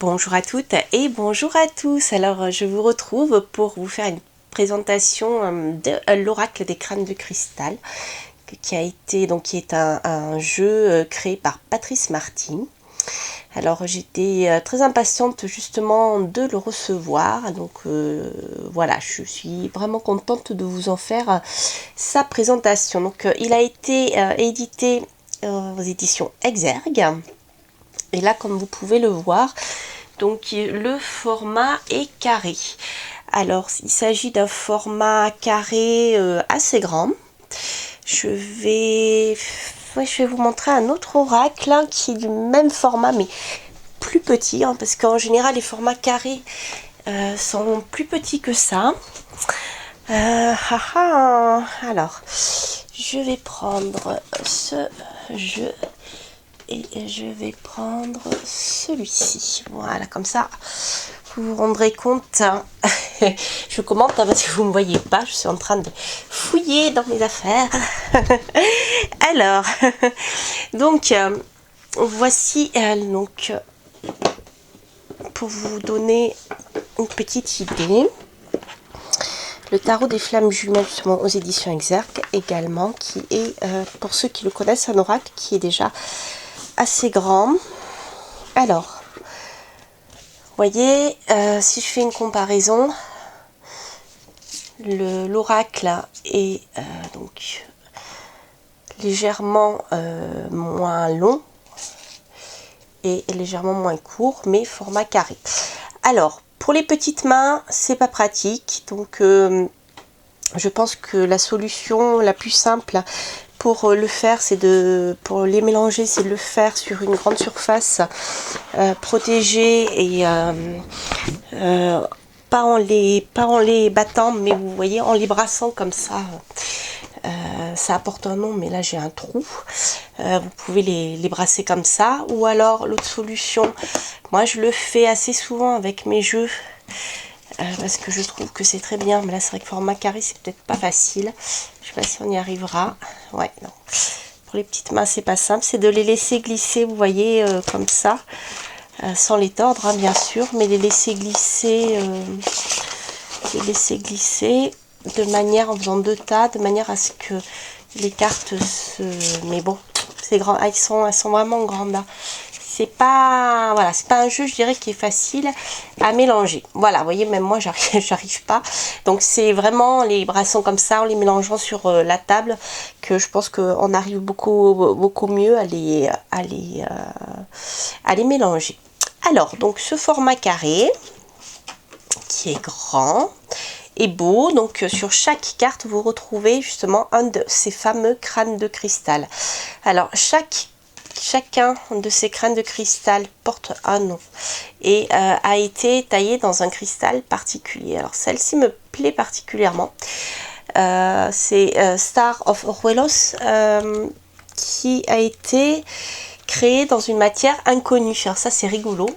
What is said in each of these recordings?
Bonjour à toutes et bonjour à tous. Alors je vous retrouve pour vous faire une présentation de l'oracle des crânes de cristal qui est un jeu créé par Patrice Martin. Alors j'étais très impatiente justement de le recevoir, donc voilà, je suis vraiment contente de vous en faire sa présentation. Donc il a été édité aux éditions Exergue. Et là, comme vous pouvez le voir, donc le format est carré. Alors, il s'agit d'un format carré assez grand. Je vais vous montrer un autre oracle hein, qui est du même format, mais plus petit, hein, parce qu'en général, les formats carrés sont plus petits que ça. Alors, je vais prendre ce jeu. Et je vais prendre celui-ci. Voilà, comme ça, vous vous rendrez compte. Hein. Je commente hein, parce que vous ne me voyez pas. Je suis en train de fouiller dans mes affaires. Alors, donc, voici donc, pour vous donner une petite idée. Le tarot des flammes jumelles, justement, aux éditions Exergue également, qui est, pour ceux qui le connaissent, un oracle qui est déjà assez grand. Alors, vous voyez, si je fais une comparaison, l'oracle est donc légèrement moins long et légèrement moins court, mais format carré. Alors, pour les petites mains, c'est pas pratique, donc je pense que la solution la plus simple pour le faire, pour les mélanger, c'est de le faire sur une grande surface protégée et pas en les battant, mais vous voyez, en les brassant comme ça. Ça apporte un nom, mais là j'ai un trou. Vous pouvez les brasser comme ça. Ou alors l'autre solution, moi je le fais assez souvent avec mes jeux. Parce que je trouve que c'est très bien, mais là c'est vrai que format carré c'est peut-être pas facile, je sais pas si on y arrivera. Ouais, non, pour les petites mains c'est pas simple, c'est de les laisser glisser, vous voyez, comme ça, sans les tordre hein, bien sûr, mais les laisser glisser de manière, en faisant deux tas, de manière à ce que les cartes mais bon, c'est grand, elles sont vraiment grandes là. C'est pas, voilà, c'est pas un jeu, je dirais, qui est facile à mélanger. Voilà, vous voyez, même moi, j'arrive pas. Donc, c'est vraiment les brassons comme ça, en les mélangeant sur la table, que je pense qu'on arrive beaucoup mieux à les mélanger. Alors, donc, ce format carré, qui est grand et beau, donc sur chaque carte, vous retrouvez justement un de ces fameux crânes de cristal. Alors, chacun de ces crânes de cristal porte un nom et a été taillé dans un cristal particulier. Alors celle-ci me plaît particulièrement. C'est Star of Orwelos qui a été créé dans une matière inconnue. Alors ça c'est rigolo.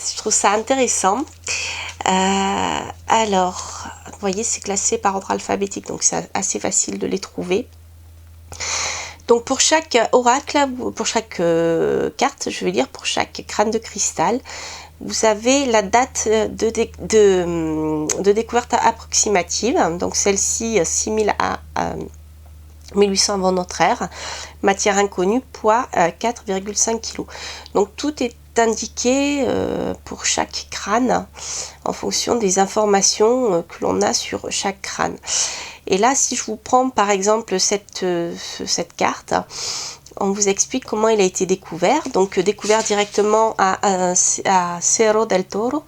Je trouve ça intéressant. Alors, vous voyez, c'est classé par ordre alphabétique, donc c'est assez facile de les trouver. Donc pour chaque oracle, pour chaque carte, je veux dire, pour chaque crâne de cristal, vous avez la date de découverte approximative. Donc celle-ci, 6000 à 1800 avant notre ère, matière inconnue, poids 4,5 kg. Donc tout est indiqué pour chaque crâne en fonction des informations que l'on a sur chaque crâne. Et là, si je vous prends par exemple cette carte, on vous explique comment il a été découvert. Donc découvert directement à Cerro del Toro,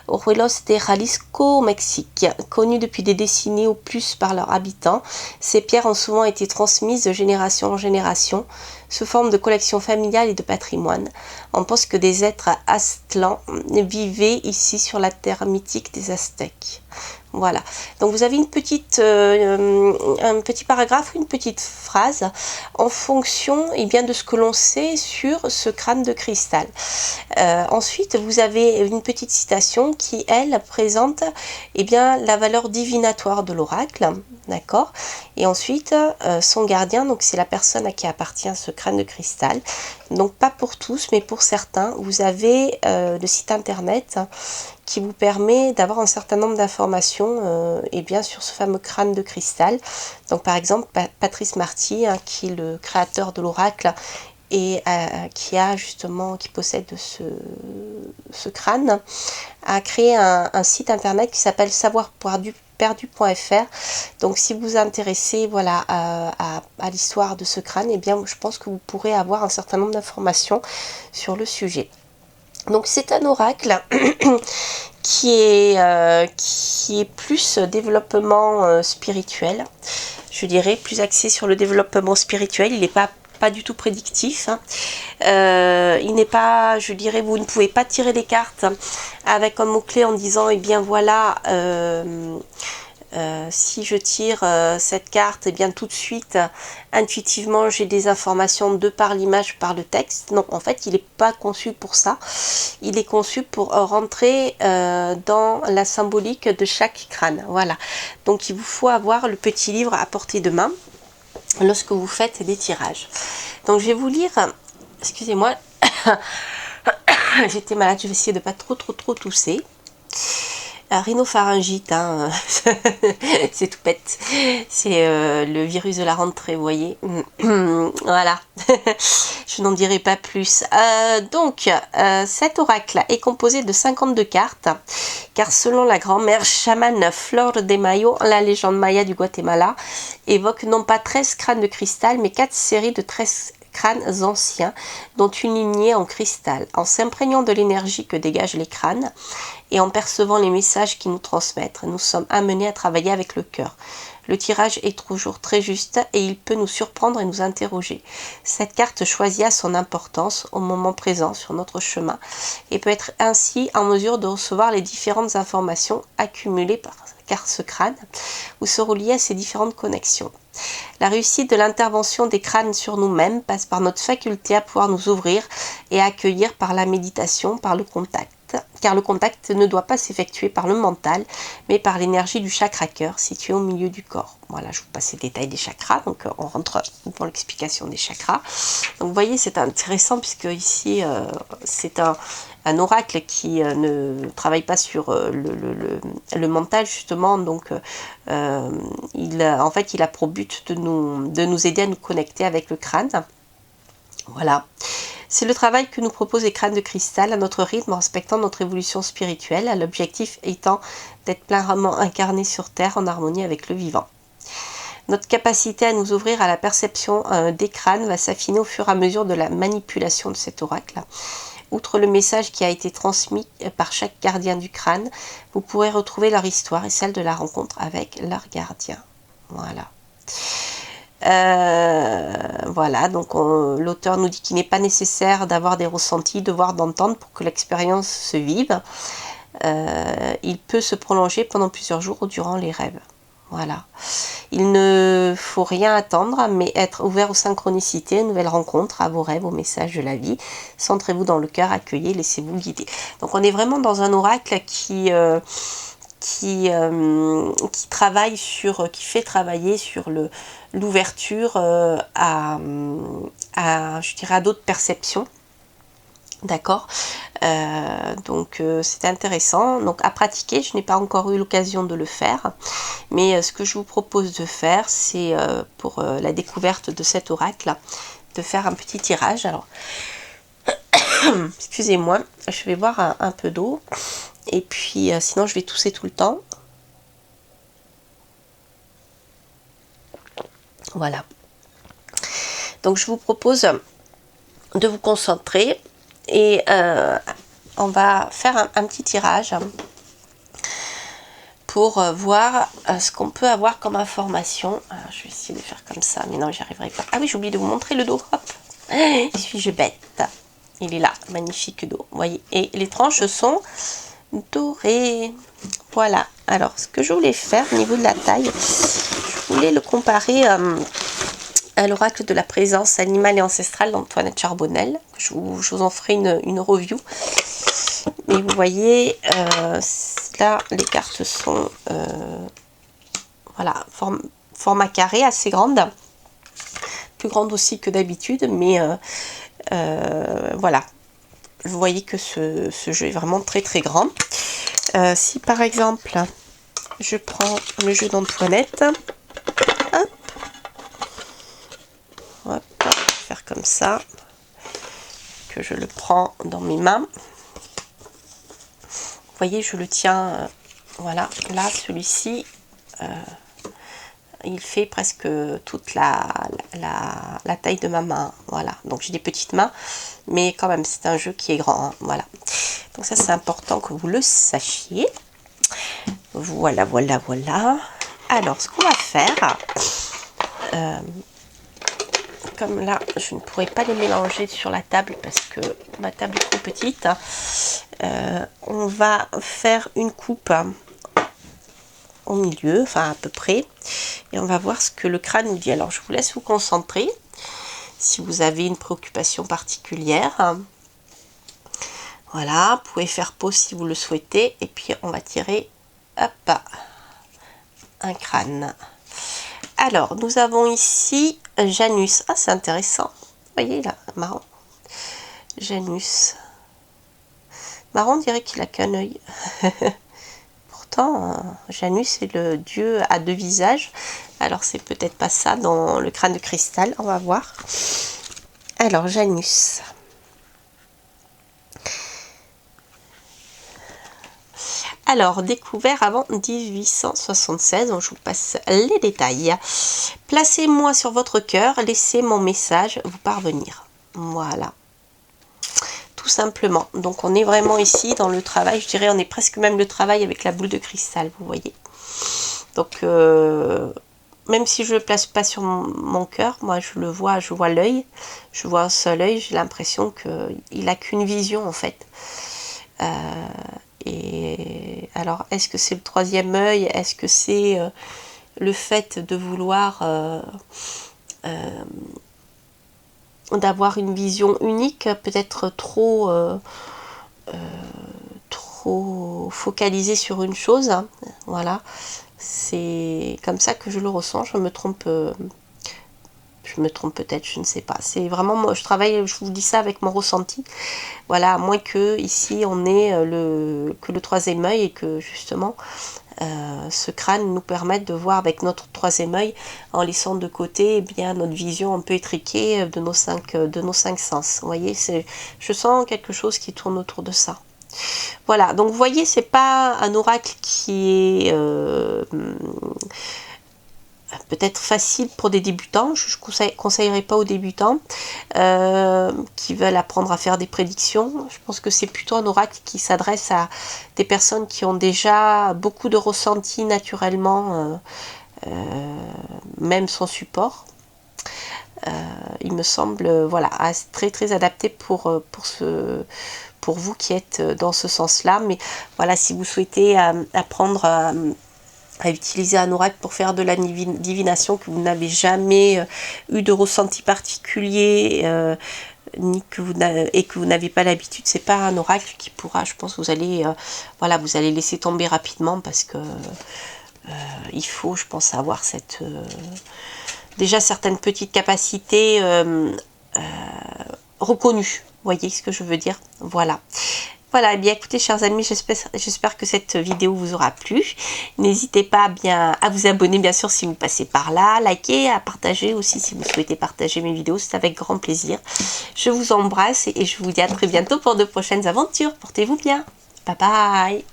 Orwelos de Jalisco, au Mexique. Connu depuis des décennies ou plus par leurs habitants, ces pierres ont souvent été transmises de génération en génération, sous forme de collection familiale et de patrimoine. On pense que des êtres aztlans vivaient ici sur la terre mythique des Aztèques. Voilà, donc vous avez un petit paragraphe, une petite phrase en fonction de ce que l'on sait sur ce crâne de cristal. Ensuite, vous avez une petite citation qui, elle, présente la valeur divinatoire de l'oracle, d'accord. Et ensuite, son gardien, donc c'est la personne à qui appartient ce crâne de cristal. Donc pas pour tous, mais pour certains, vous avez le site internet qui vous permet d'avoir un certain nombre d'informations sur ce fameux crâne de cristal. Donc par exemple, Patrice Marty, qui est le créateur de l'oracle et qui possède ce crâne, a créé un site internet qui s'appelle savoirperdu.fr. Donc si vous vous intéressez à l'histoire de ce crâne, je pense que vous pourrez avoir un certain nombre d'informations sur le sujet. Donc c'est un oracle qui est plus développement spirituel, je dirais, plus axé sur le développement spirituel. Il n'est pas du tout prédictif. Il n'est pas, je dirais, vous ne pouvez pas tirer les cartes avec un mot-clé en disant si je tire cette carte, tout de suite, intuitivement, j'ai des informations de par l'image, par le texte. Non, en fait, il n'est pas conçu pour ça. Il est conçu pour rentrer dans la symbolique de chaque crâne. Voilà. Donc, il vous faut avoir le petit livre à portée de main lorsque vous faites des tirages. Donc, je vais vous lire... Excusez-moi. J'étais malade, je vais essayer de ne pas trop tousser. Rhinopharyngite, hein. C'est tout bête, c'est le virus de la rentrée, vous voyez. Voilà, je n'en dirai pas plus. Cet oracle est composé de 52 cartes, car selon la grand-mère chamane Flor de Mayo, la légende maya du Guatemala évoque non pas 13 crânes de cristal, mais 4 séries de 13 crânes anciens, dont une lignée en cristal. En s'imprégnant de l'énergie que dégagent les crânes et en percevant les messages qu'ils nous transmettent, nous sommes amenés à travailler avec le cœur. Le tirage est toujours très juste et il peut nous surprendre et nous interroger. Cette carte choisie a son importance au moment présent sur notre chemin et peut être ainsi en mesure de recevoir les différentes informations accumulées par ce crâne ou se relier à ces différentes connexions. La réussite de l'intervention des crânes sur nous-mêmes passe par notre faculté à pouvoir nous ouvrir et à accueillir par la méditation, par le contact. Car le contact ne doit pas s'effectuer par le mental, mais par l'énergie du chakra cœur situé au milieu du corps. Voilà, je vous passe les détails des chakras, donc on rentre dans l'explication des chakras. Donc vous voyez, c'est intéressant puisque ici, c'est un oracle qui ne travaille pas sur le mental justement, donc il a pour but de nous aider à nous connecter avec le crâne. Voilà, c'est le travail que nous proposent les crânes de cristal à notre rythme en respectant notre évolution spirituelle, l'objectif étant d'être pleinement incarné sur Terre en harmonie avec le vivant. Notre capacité à nous ouvrir à la perception des crânes va s'affiner au fur et à mesure de la manipulation de cet oracle. Outre le message qui a été transmis par chaque gardien du crâne, vous pourrez retrouver leur histoire et celle de la rencontre avec leur gardien. Voilà. Voilà, donc l'auteur nous dit qu'il n'est pas nécessaire d'avoir des ressentis, de voir, d'entendre pour que l'expérience se vive. Il peut se prolonger pendant plusieurs jours ou durant les rêves. Voilà. Il ne faut rien attendre, mais être ouvert aux synchronicités, aux nouvelles rencontres, à vos rêves, aux messages de la vie. Centrez-vous dans le cœur, accueillez, laissez-vous guider. Donc on est vraiment dans un oracle qui travaille qui fait travailler sur l'ouverture à d'autres perceptions. D'accord, donc c'est intéressant, donc à pratiquer. Je n'ai pas encore eu l'occasion de le faire, mais ce que je vous propose de faire, c'est pour la découverte de cet oracle, de faire un petit tirage. Alors, excusez-moi, je vais boire un peu d'eau, et puis sinon je vais tousser tout le temps. Voilà, donc je vous propose de vous concentrer. Et on va faire un petit tirage pour voir ce qu'on peut avoir comme information. Alors, je vais essayer de faire comme ça, mais non, j'y arriverai pas. Ah oui, j'ai oublié de vous montrer le dos. Hop, suis-je bête? Il est là, magnifique dos, vous voyez. Et les tranches sont dorées. Voilà, Alors, ce que je voulais faire au niveau de la taille, je voulais le comparer à l'oracle de la présence animale et ancestrale d'Antoinette Charbonnel. Je vous en ferai une review. Mais vous voyez, là, les cartes sont voilà, format carré, assez grande. Plus grande aussi que d'habitude, mais voilà. Vous voyez que ce jeu est vraiment très très grand. Si par exemple, je prends le jeu d'Antoinette, hop, hop, je vais faire comme ça, que je le prends dans mes mains. Vous voyez, je le tiens, voilà, là, celui-ci, il fait presque toute la taille de ma main, voilà. Donc j'ai des petites mains, mais quand même, c'est un jeu qui est grand, hein, voilà. Donc ça, c'est important que vous le sachiez. Voilà, voilà, voilà. Alors, ce qu'on va faire, comme là, je ne pourrais pas les mélanger sur la table parce que ma table est trop petite, on va faire une coupe au milieu, enfin à peu près, et on va voir ce que le crâne nous dit. Alors, je vous laisse vous concentrer si vous avez une préoccupation particulière. Voilà, vous pouvez faire pause si vous le souhaitez, et puis on va tirer, hop, un crâne. Alors, nous avons ici Janus. Ah, c'est intéressant. Vous voyez là, marrant. Janus. Marrant, on dirait qu'il a qu'un œil. Pourtant, Janus est le dieu à deux visages. Alors, c'est peut-être pas ça dans le crâne de cristal. On va voir. Alors, Janus. Alors, découvert avant 1876, donc je vous passe les détails. Placez-moi sur votre cœur, laissez mon message vous parvenir. Voilà. Tout simplement. Donc, on est vraiment ici dans le travail. Je dirais, on est presque même le travail avec la boule de cristal, vous voyez. Donc, même si je ne le place pas sur mon cœur, moi, je le vois, je vois l'œil. Je vois un seul œil. J'ai l'impression qu'il n'a qu'une vision, en fait. Et alors, est-ce que c'est le troisième œil? Est-ce que c'est le fait de vouloir d'avoir une vision unique, peut-être trop focalisée sur une chose, hein. Voilà, c'est comme ça que je le ressens. Je me trompe peut-être, je ne sais pas. C'est vraiment, moi, je travaille, je vous dis ça avec mon ressenti. Voilà, à moins que ici on ait que le troisième œil et que justement ce crâne nous permette de voir avec notre troisième œil, en laissant de côté bien notre vision un peu étriquée de nos cinq sens. Vous voyez, je sens quelque chose qui tourne autour de ça. Voilà, donc vous voyez, c'est pas un oracle qui est peut-être facile pour des débutants. Je ne conseillerais pas aux débutants qui veulent apprendre à faire des prédictions. Je pense que c'est plutôt un oracle qui s'adresse à des personnes qui ont déjà beaucoup de ressentis naturellement, même sans support. Il me semble, voilà, très très adapté pour vous qui êtes dans ce sens-là. Mais voilà, si vous souhaitez apprendre à utiliser un oracle pour faire de la divination, que vous n'avez jamais eu de ressenti particulier, et que vous n'avez pas l'habitude, c'est pas un oracle qui pourra, je pense, vous allez voilà, vous allez laisser tomber rapidement, parce que il faut, je pense, avoir déjà certaines petites capacités reconnues. Vous voyez ce que je veux dire? Voilà. Voilà, et bien écoutez, chers amis, j'espère que cette vidéo vous aura plu. N'hésitez pas bien à vous abonner, bien sûr, si vous passez par là, liker, à partager aussi si vous souhaitez partager mes vidéos, c'est avec grand plaisir. Je vous embrasse et je vous dis à très bientôt pour de prochaines aventures. Portez-vous bien. Bye bye.